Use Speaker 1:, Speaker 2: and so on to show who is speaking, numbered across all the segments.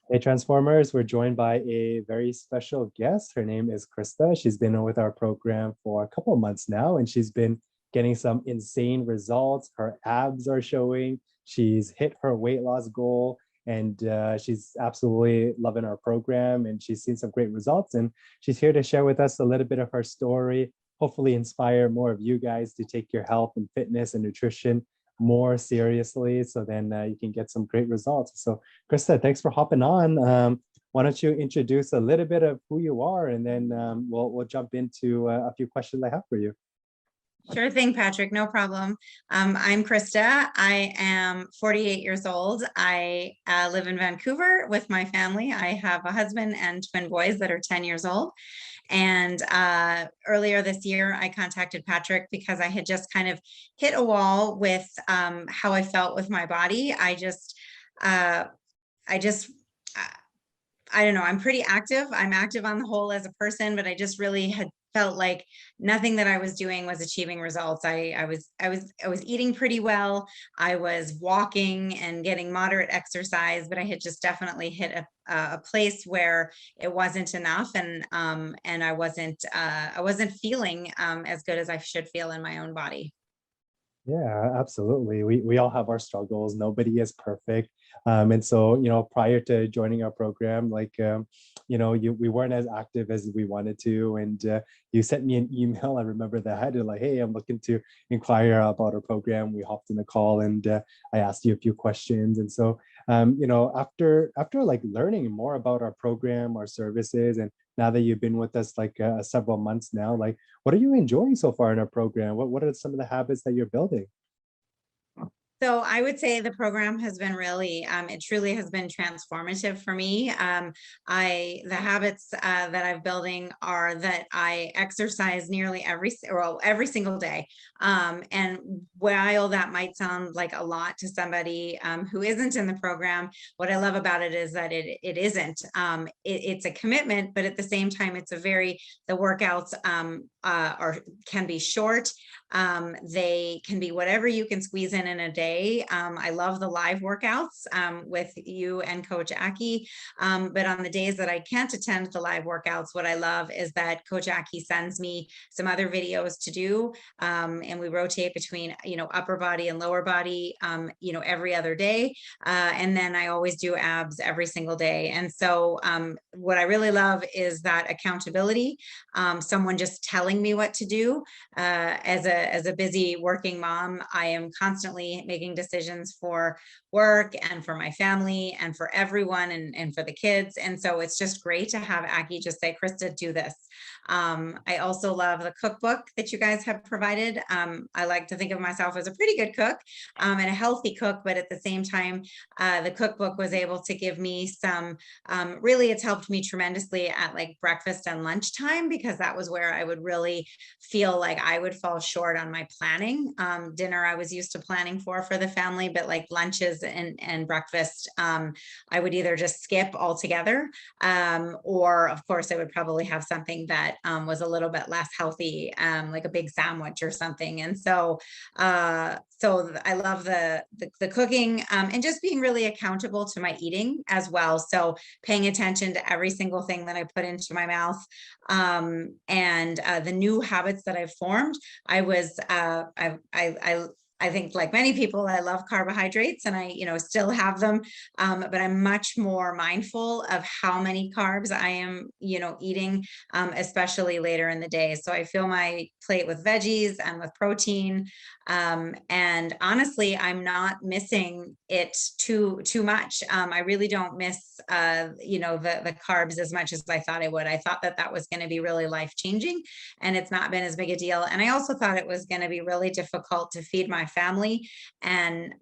Speaker 1: Hey, Transformers, we're joined by a very special guest. Her name is Christa. She's been with our program for a couple of months now, and she's been getting some insane results. Her abs are showing. She's hit her weight loss goal, and she's absolutely loving our program, and she's seen some great results. And she's here to share with us a little bit of her story, hopefully inspire more of you guys to take your health and fitness and nutrition more seriously, so then you can get some great results. So Krista, thanks for hopping on. Why don't you introduce a little bit of who you are, and then we'll jump into a few questions I have for you.
Speaker 2: Sure thing, Patrick. No problem. I'm Christa. I am 48 years old. I live in Vancouver with my family. I have a husband and twin boys that are 10 years old. And earlier this year, I contacted Patrick because I had just kind of hit a wall with how I felt with my body. Uh, I just, I don't know, I'm pretty active. I'm active on the whole as a person, but I just really had felt like nothing that I was doing was achieving results. I was eating pretty well. I was walking and getting moderate exercise, but I had just definitely hit a place where it wasn't enough, and I wasn't feeling as good as I should feel in my own body.
Speaker 1: Yeah, absolutely. We all have our struggles. Nobody is perfect. And so, prior to joining our program, we weren't as active as we wanted to. And you sent me an email. I remember that. And like, hey, I'm looking to inquire about our program. We hopped in a call, and I asked you a few questions. And so, after like learning more about our program, our services, and now that you've been with us like several months now, like what are you enjoying so far in our program? What are some of the habits that you're building?
Speaker 2: So I would say the program has been really, it truly has been transformative for me. The habits that I'm building are that I exercise nearly every single day. And while that might sound like a lot to somebody who isn't in the program, what I love about it is that it isn't. It's a commitment, but at the same time, the workouts can be short. They can be whatever you can squeeze in a day. I love the live workouts with you and Coach Aki. But on the days that I can't attend the live workouts, what I love is that Coach Aki sends me some other videos to do. And we rotate between, upper body and lower body, every other day. And then I always do abs every single day. And so what I really love is that accountability, someone just telling me what to do. As a busy working mom, I am constantly making decisions for work and for my family and for everyone, and for the kids. And so it's just great to have Aki just say, Krista, do this. I also love the cookbook that you guys have provided. I like to think of myself as a pretty good cook, and a healthy cook, but at the same time, the cookbook was able to give me really, it's helped me tremendously at like breakfast and lunchtime, because that was where I would really feel like I would fall short on my planning. Dinner I was used to planning for the family, but like lunches and breakfast, I would either just skip altogether, or of course I would probably have something that was a little bit less healthy, like a big sandwich or something. And so I love the cooking, and just being really accountable to my eating as well. So paying attention to every single thing that I put into my mouth, and the new habits that I've formed. I think like many people, I love carbohydrates, and I, still have them. But I'm much more mindful of how many carbs I am, eating, especially later in the day. So I fill my plate with veggies and with protein. And honestly, I'm not missing it too much. I really don't miss, the carbs as much as I thought I would. I thought that was going to be really life changing, and it's not been as big a deal. And I also thought it was going to be really difficult to feed my family, and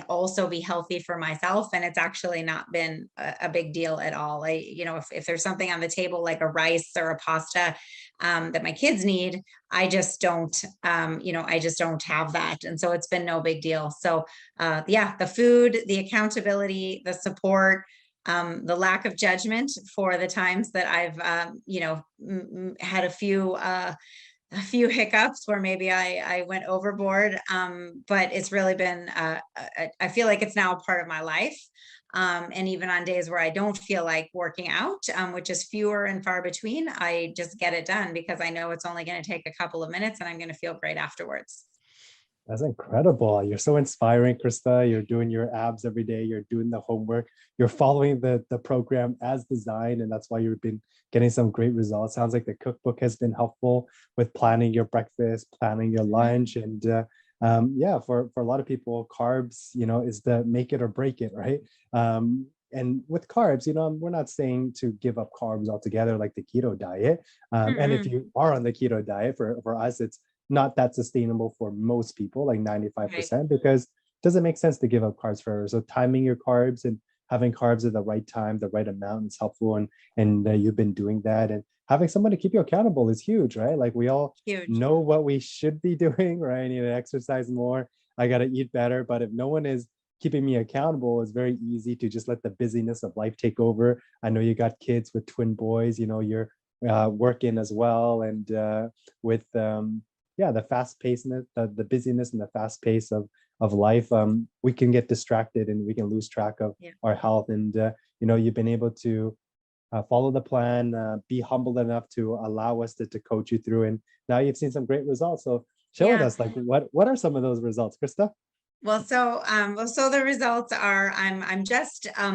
Speaker 2: also be healthy for myself. And it's actually not been a big deal at all. If there's something on the table like a rice or a pasta, that my kids need, I just don't have that. And so it's been no big deal. So yeah, the food, the accountability, the support, the lack of judgment for the times that I've, had a few hiccups where maybe I went overboard. But it's really been, I feel like it's now a part of my life. And even on days where I don't feel like working out, which is fewer and far between, I just get it done because I know it's only going to take a couple of minutes and I'm going to feel great afterwards.
Speaker 1: That's incredible. You're so inspiring, Krista. You're doing your abs every day. You're doing the homework. You're following the program as designed, and that's why you've been getting some great results. Sounds like the cookbook has been helpful with planning your breakfast, planning your lunch, and yeah, for a lot of people, carbs, is the make it or break it, right? And with carbs, we're not saying to give up carbs altogether like the keto diet. And if
Speaker 2: Mm-mm.
Speaker 1: you are on the keto diet, for us, it's not that sustainable for most people, like
Speaker 2: Right.
Speaker 1: 95%, because it doesn't make sense to give up carbs forever. So timing your carbs and having carbs at the right time, the right amount is helpful. And you've been doing that. And having someone to keep you accountable is huge, right? Like we all
Speaker 2: Huge.
Speaker 1: know what we should be doing, right? I need to exercise more. I got to eat better. But if no one is keeping me accountable, it's very easy to just let the busyness of life take over. I know you got kids with twin boys, you're working as well. And with yeah, the fast pace, the busyness and the fast pace of life, we can get distracted and we can lose track of
Speaker 2: Yeah.
Speaker 1: our health. And you've been able to follow the plan, be humble enough to allow us to coach you through, and now you've seen some great results. So share with
Speaker 2: Yeah.
Speaker 1: us, like what are some of those results, Krista?
Speaker 2: So the results are I'm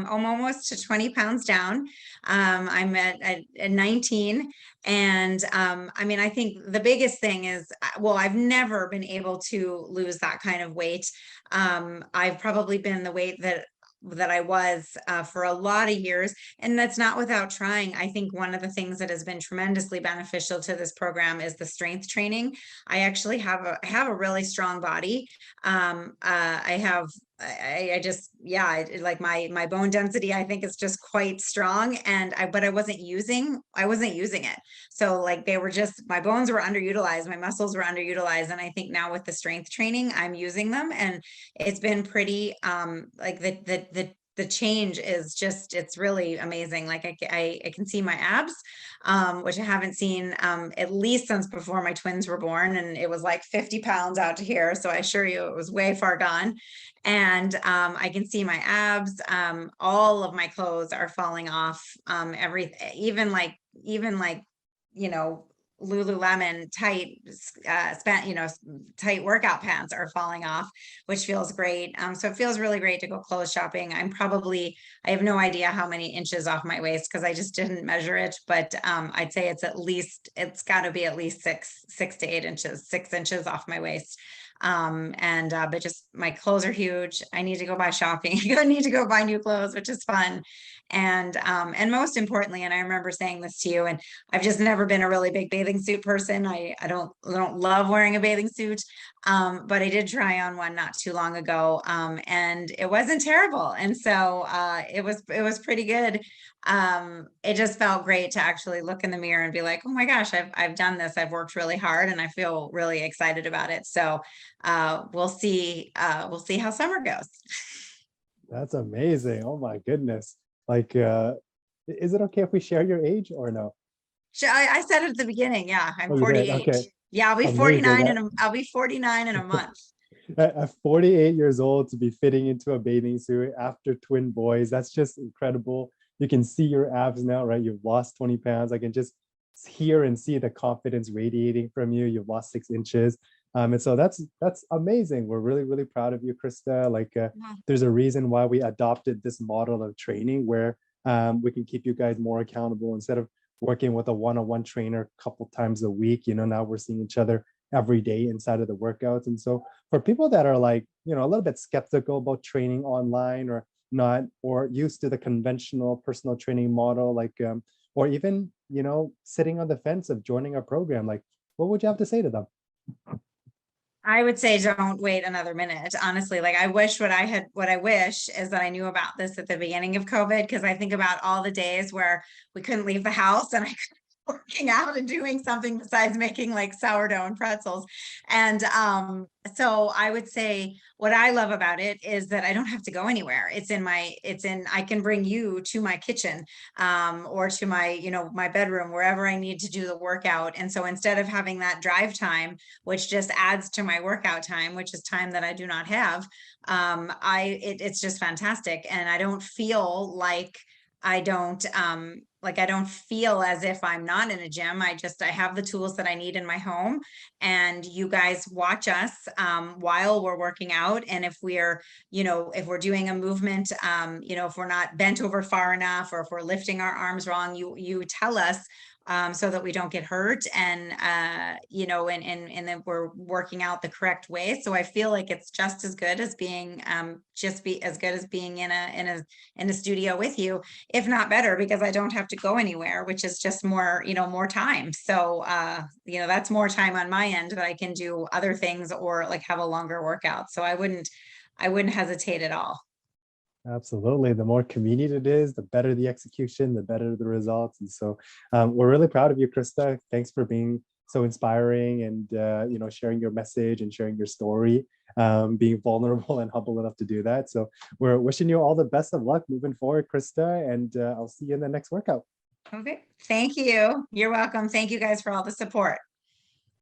Speaker 2: almost to 20 pounds down. I'm at 19. And I mean, I think the biggest thing is, well, I've never been able to lose that kind of weight. I've probably been the weight that I was for a lot of years, and that's not without trying. I think one of the things that has been tremendously beneficial to this program is the strength training. I actually have a really strong body. I have I just yeah like my bone density I think is just quite strong, and but I wasn't using it. So like they were just, my bones were underutilized, my muscles were underutilized, and I think now with the strength training I'm using them, and it's been pretty like the change is just, it's really amazing. Like I can see my abs, which I haven't seen at least since before my twins were born, and it was like 50 pounds out to here. So I assure you it was way far gone. And I can see my abs. All of my clothes are falling off. Everything, even like, you know, Lululemon tight, tight workout pants are falling off, which feels great. So it feels really great to go clothes shopping. I have no idea how many inches off my waist because I just didn't measure it, but I'd say it's got to be at least 6 to 8 inches, 6 inches off my waist. But just my clothes are huge. I need to go buy shopping. I need to go buy new clothes, which is fun. And most importantly, and I remember saying this to you, and I've just never been a really big bathing suit person. I don't love wearing a bathing suit. But I did try on one not too long ago. And it wasn't terrible. And so it was pretty good. It just felt great to actually look in the mirror and be like, oh my gosh, I've done this. I've worked really hard and I feel really excited about it. So we'll see how summer goes.
Speaker 1: That's amazing. Oh my goodness. Like is it okay if we share your age or no?
Speaker 2: I said it at the beginning. Yeah, I'm
Speaker 1: Oh, you did.
Speaker 2: 48.
Speaker 1: Okay.
Speaker 2: Yeah,
Speaker 1: Amazing.
Speaker 2: I'll be 49 in a month.
Speaker 1: At 48 years old to be fitting into a bathing suit after twin boys, that's just incredible. You can see your abs now, right? You've lost 20 pounds. I can just hear and see the confidence radiating from you. You've lost 6 inches. And so that's amazing. We're really, really proud of you, Krista. Like
Speaker 2: Yeah.
Speaker 1: there's a reason why we adopted this model of training where we can keep you guys more accountable instead of working with a one-on-one trainer a couple times a week. Now we're seeing each other every day inside of the workouts. And so for people that are like, a little bit skeptical about training online or not, or used to the conventional personal training model, like, or even, sitting on the fence of joining our program, like, what would you have to say to them?
Speaker 2: I would say don't wait another minute. Honestly, like what I wish is that I knew about this at the beginning of COVID, because I think about all the days where we couldn't leave the house and I working out and doing something besides making like sourdough and pretzels. And so I would say what I love about it is that I don't have to go anywhere. I can bring you to my kitchen, or to my, my bedroom, wherever I need to do the workout. And so instead of having that drive time, which just adds to my workout time, which is time that I do not have, it's just fantastic. And I don't feel like I don't feel as if I'm not in a gym. I have the tools that I need in my home, and you guys watch us while we're working out. And if we're doing a movement, if we're not bent over far enough, or if we're lifting our arms wrong, you tell us, so that we don't get hurt, and and that we're working out the correct way. So I feel like it's just as good as being in a studio with you, if not better, because I don't have to go anywhere, which is just more, more time. So, that's more time on my end that I can do other things, or like have a longer workout. So I wouldn't hesitate at all.
Speaker 1: Absolutely. The more convenient it is, the better the execution, the better the results. And so we're really proud of you, Christa. Thanks for being so inspiring, and sharing your message and sharing your story, being vulnerable and humble enough to do that. So we're wishing you all the best of luck moving forward, Christa, and I'll see you in the next workout.
Speaker 2: Okay. Thank you. You're welcome. Thank you guys for all the support.